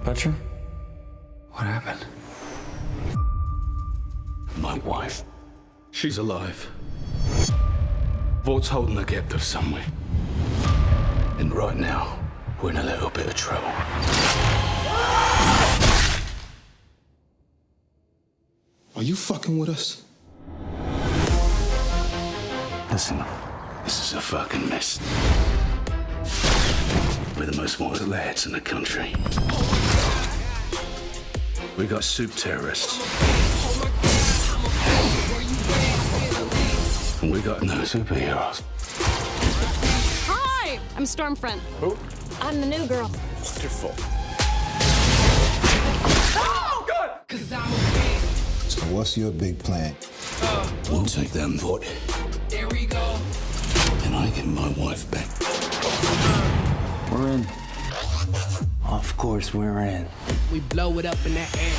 Butcher? What happened? My wife. She's alive. Vaught's holding her captive somewhere. And right now, we're in a little bit of trouble. Are you fucking with us? Listen, this is a fucking mess. We're the most wanted lads in the country. We got soup terrorists. And we got no superheroes. Hi! I'm Stormfront. Who? I'm the new girl. Wonderful. Oh, God! So what's your big plan? We'll take them Vought. There we go. And I get my wife back. We're in. Of course we're in. We blow it up in the air.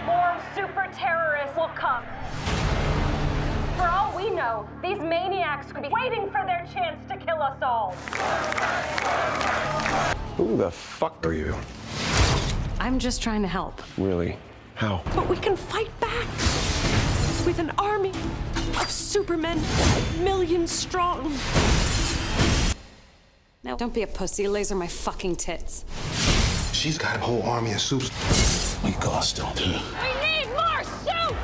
More super terrorists will come. For all we know, these maniacs could be waiting for their chance to kill us all. Who the fuck are you? I'm just trying to help. Really? How? But we can fight back with an army of supermen, millions strong. Now, don't be a pussy. Laser my fucking tits. She's got a whole army of soups. We gotta stop her. We need more soup!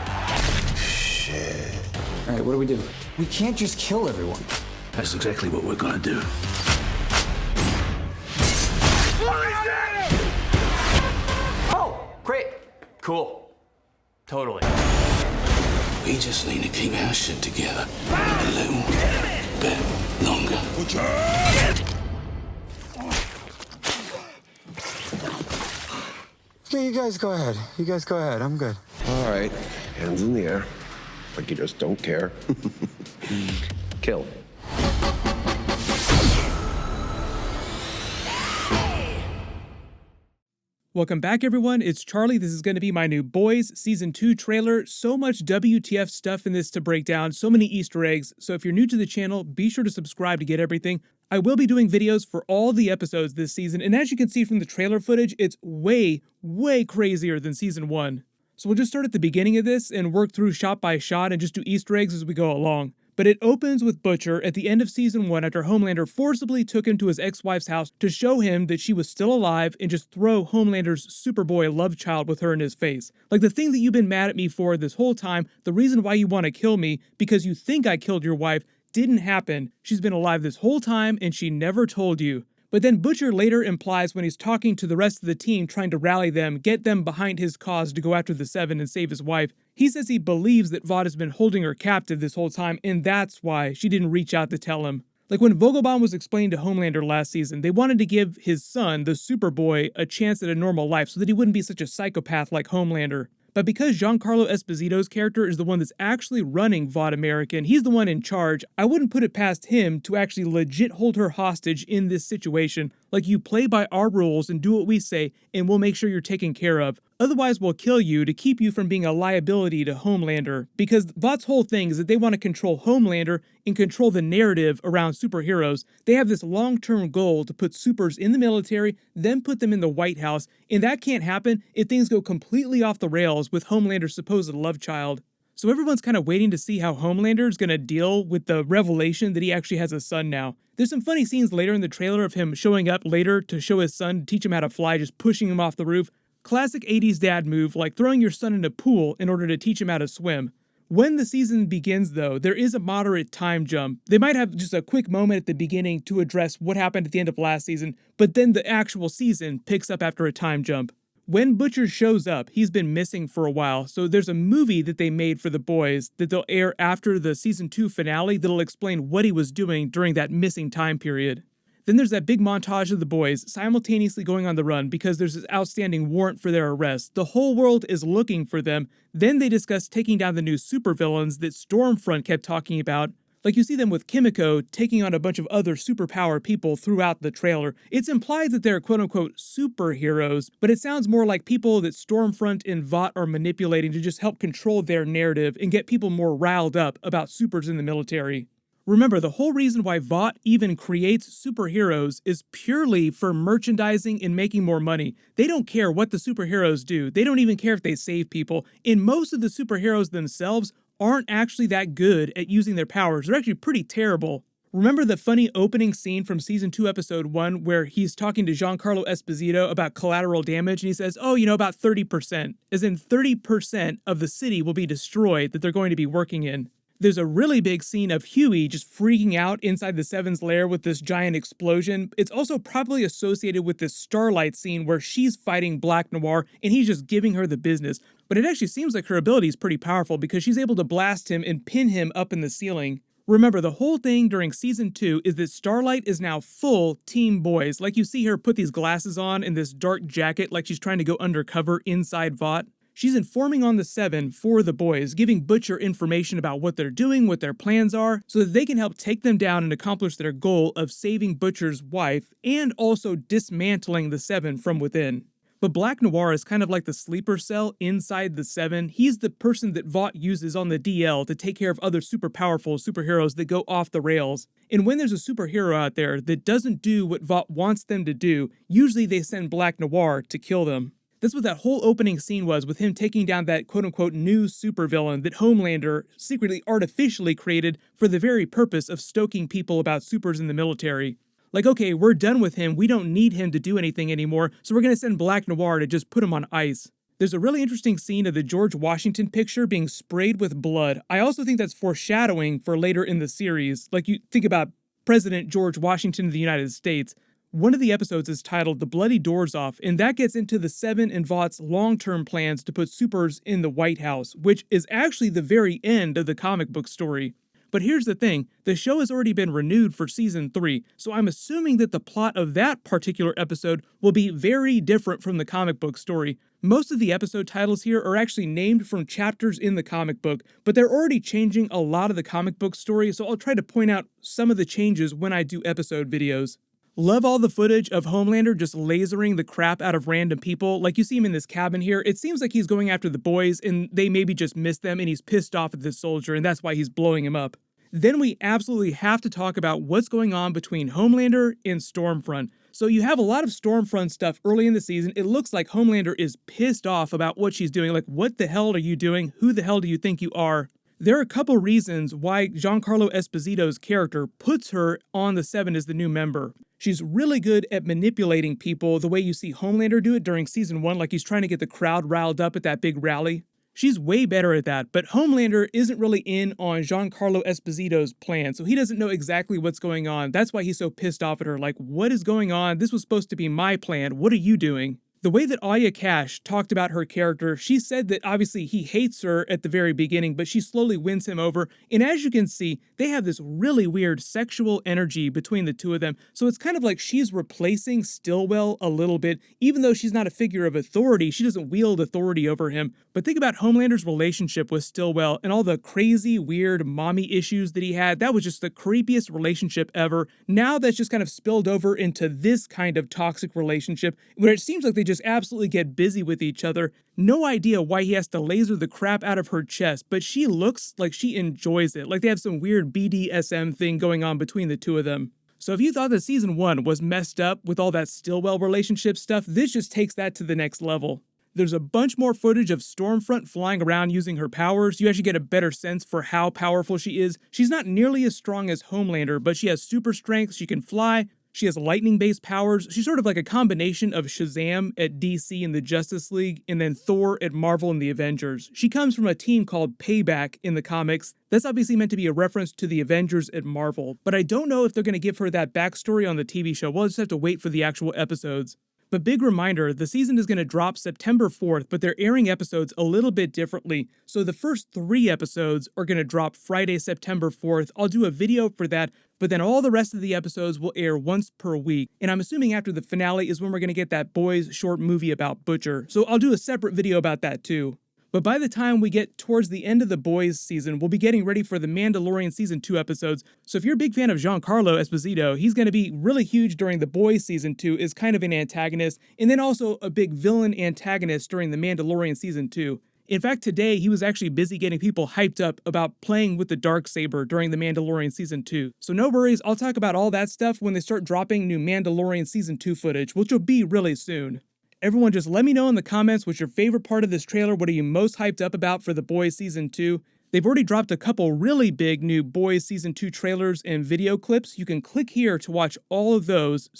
Shit. All right, what do we do? We can't just kill everyone. That's exactly what we're gonna do. Oh, great. Cool. Totally. We just need to keep our shit together a little bit longer. Yeah, you guys go ahead. You guys go ahead. I'm good. All right. Hands in the air. Like you just don't care. Kill. Welcome back, everyone. It's Charlie. This is going to be my new Boys Season 2 trailer. So much WTF stuff in this to break down, so many Easter eggs. So if you're new to the channel, be sure to subscribe to get everything. I will be doing videos for all the episodes this season, and as you can see from the trailer footage, it's way, way crazier than Season 1. So we'll just start at the beginning of this and work through shot by shot and just do Easter eggs as we go along. But it opens with Butcher at the end of Season 1 after Homelander forcibly took him to his ex-wife's house to show him that she was still alive and just throw Homelander's Superboy love child with her in his face. Like the thing that you've been mad at me for this whole time, the reason why you want to kill me, because you think I killed your wife, didn't happen. She's been alive this whole time and she never told you. But then Butcher later implies when he's talking to the rest of the team trying to rally them, get them behind his cause to go after the Seven and save his wife, he says he believes that Vought has been holding her captive this whole time and that's why she didn't reach out to tell him. Like when Vogelbaum was explaining to Homelander last season, they wanted to give his son, the Superboy, a chance at a normal life so that he wouldn't be such a psychopath like Homelander. But because Giancarlo Esposito's character is the one that's actually running Vought America and he's the one in charge, I wouldn't put it past him to actually legit hold her hostage in this situation. Like, you play by our rules and do what we say and we'll make sure you're taken care of. Otherwise, we'll kill you to keep you from being a liability to Homelander. Because Vought's whole thing is that they want to control Homelander and control the narrative around superheroes. They have this long-term goal to put supers in the military, then put them in the White House, and that can't happen if things go completely off the rails with Homelander's supposed love child. So everyone's kind of waiting to see how Homelander is going to deal with the revelation that he actually has a son now. There's some funny scenes later in the trailer of him showing up later to show his son to teach him how to fly, just pushing him off the roof. Classic 80s dad move, like throwing your son in a pool in order to teach him how to swim. When the season begins, though, there is a moderate time jump. They might have just a quick moment at the beginning to address what happened at the end of last season, but then the actual season picks up after a time jump. When Butcher shows up, he's been missing for a while, so there's a movie that they made for the boys that they'll air after the Season 2 finale that'll explain what he was doing during that missing time period. Then there's that big montage of the boys simultaneously going on the run because there's this outstanding warrant for their arrest. The whole world is looking for them. Then they discuss taking down the new supervillains that Stormfront kept talking about. Like, you see them with Kimiko taking on a bunch of other superpower people throughout the trailer. It's implied that they're quote-unquote superheroes, but it sounds more like people that Stormfront and Vought are manipulating to just help control their narrative and get people more riled up about supers in the military. Remember, the whole reason why Vought even creates superheroes is purely for merchandising and making more money. They don't care what the superheroes do. They don't even care if they save people. And most of the superheroes themselves aren't actually that good at using their powers. They're actually pretty terrible. Remember the funny opening scene from Season 2, Episode 1, where he's talking to Giancarlo Esposito about collateral damage, and he says, oh, about 30%. As in 30% of the city will be destroyed that they're going to be working in. There's a really big scene of Huey just freaking out inside the Seven's lair with this giant explosion. It's also probably associated with this Starlight scene where she's fighting Black Noir and he's just giving her the business. But it actually seems like her ability is pretty powerful because she's able to blast him and pin him up in the ceiling. Remember, the whole thing during Season 2 is that Starlight is now full Team Boys. Like you see her put these glasses on and this dark jacket like she's trying to go undercover inside Vought. She's informing on the Seven for the boys, giving Butcher information about what they're doing, what their plans are, so that they can help take them down and accomplish their goal of saving Butcher's wife and also dismantling the Seven from within. But Black Noir is kind of like the sleeper cell inside the Seven. He's the person that Vought uses on the DL to take care of other super powerful superheroes that go off the rails. And when there's a superhero out there that doesn't do what Vought wants them to do, usually they send Black Noir to kill them. That's what that whole opening scene was, with him taking down that quote-unquote new supervillain that Homelander secretly artificially created for the very purpose of stoking people about supers in the military. Like, okay, we're done with him, we don't need him to do anything anymore, so we're gonna send Black Noir to just put him on ice. There's a really interesting scene of the George Washington picture being sprayed with blood. I also think that's foreshadowing for later in the series. Like, you think about President George Washington of the United States. One of the episodes is titled The Bloody Doors Off, and that gets into the Seven and Vaught's long-term plans to put supers in the White House, which is actually the very end of the comic book story. But here's the thing, the show has already been renewed for Season 3, so I'm assuming that the plot of that particular episode will be very different from the comic book story. Most of the episode titles here are actually named from chapters in the comic book, but they're already changing a lot of the comic book story, so I'll try to point out some of the changes when I do episode videos. Love all the footage of Homelander just lasering the crap out of random people. Like you see him in this cabin here. It seems like he's going after the boys and they maybe just missed them and he's pissed off at this soldier and that's why he's blowing him up. Then we absolutely have to talk about what's going on between Homelander and Stormfront. So you have a lot of Stormfront stuff early in the season. It looks like Homelander is pissed off about what she's doing. Like, what the hell are you doing? Who the hell do you think you are? There are a couple reasons why Giancarlo Esposito's character puts her on the Seven as the new member. She's really good at manipulating people the way you see Homelander do it during Season 1, like he's trying to get the crowd riled up at that big rally. She's way better at that, but Homelander isn't really in on Giancarlo Esposito's plan, so he doesn't know exactly what's going on. That's why he's so pissed off at her, like, what is going on? This was supposed to be my plan. What are you doing? The way that Aya Cash talked about her character, she said that obviously he hates her at the very beginning, but she slowly wins him over. And as you can see, they have this really weird sexual energy between the two of them. So it's kind of like she's replacing Stillwell a little bit. Even though she's not a figure of authority, she doesn't wield authority over him. But think about Homelander's relationship with Stillwell and all the crazy, weird mommy issues that he had. That was just the creepiest relationship ever. Now that's just kind of spilled over into this kind of toxic relationship where it seems like they just absolutely get busy with each other. No idea why he has to laser the crap out of her chest, but she looks like she enjoys it, like they have some weird BDSM thing going on between the two of them. So if you thought that Season 1 was messed up with all that Stillwell relationship stuff, this just takes that to the next level. There's a bunch more footage of Stormfront flying around using her powers. You actually get a better sense for how powerful she is. She's not nearly as strong as Homelander, but she has super strength, she can fly, she has lightning-based powers. She's sort of like a combination of Shazam at DC in the Justice League and then Thor at Marvel in the Avengers. She comes from a team called Payback in the comics. That's obviously meant to be a reference to the Avengers at Marvel, but I don't know if they're going to give her that backstory on the TV show. We'll just have to wait for the actual episodes. But big reminder, the season is going to drop September 4th, but they're airing episodes a little bit differently. So the first 3 episodes are going to drop Friday, September 4th. I'll do a video for that, but then all the rest of the episodes will air once per week. And I'm assuming after the finale is when we're going to get that Boys short movie about Butcher. So I'll do a separate video about that too. But by the time we get towards the end of the Boys season, we'll be getting ready for the Mandalorian Season 2 episodes. So if you're a big fan of Giancarlo Esposito, he's going to be really huge during the Boys Season 2 as kind of an antagonist, and then also a big villain antagonist during the Mandalorian Season 2. In fact, today he was actually busy getting people hyped up about playing with the Darksaber during The Mandalorian Season 2. So no worries, I'll talk about all that stuff when they start dropping new Mandalorian Season 2 footage, which will be really soon. Everyone just let me know in the comments what's your favorite part of this trailer, what are you most hyped up about for The Boys Season 2. They've already dropped a couple really big new Boys Season 2 trailers and video clips. You can click here to watch all of those.